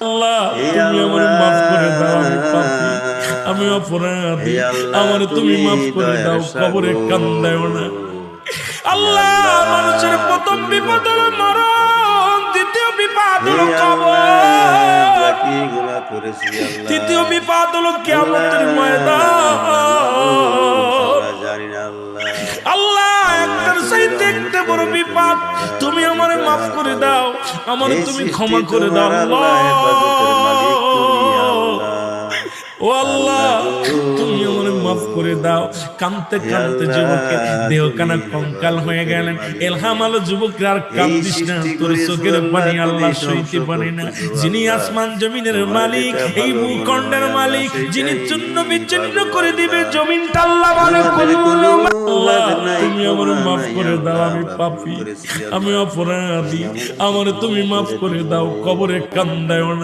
আল্লাহ তুমি আমারে মাফ করে দাও, আমি পাপী, আমি অপরাধী, আমারে তুমি মাফ করে দাও, কবরে কান্দায়ও না। আল্লাহ মানুষের প্রথম বিপদ হলো মরণ, দ্বিতীয় বিপদ হলো কবর, তৃতীয় বিপদ হলো কিয়ামতের ময়দান। আল্লাহ একটার চাইতে একটা বড় বিপদ, তুমি আমারে মাফ করে দাও, আমারে তুমি ক্ষমা করে দাও আল্লাহ। ও আল্লাহ তুমি আমারে মাফ করে দাও। কানতে কানতে যুবকের দেহ কানা কঙ্কাল হয়ে গেলেন। এলহাম আলো যুবকরা আর কান্দিস না, তোর চোখের পানি আল্লাহ সইতে পারে না। যিনি আসমান জমিনের মালিক, এই ভূখণ্ডের মালিক, যিনি চূর্ণ বিচ্ছিন্ন করে দিবে জমিনটা, আল্লাহ বলে আল্লাহ তুমি আমারে মাফ করে দাও, আমি পাপী, আমি অপরাধী, আমারে তুমি মাফ করে দাও, কবরে কান্দায়ও না।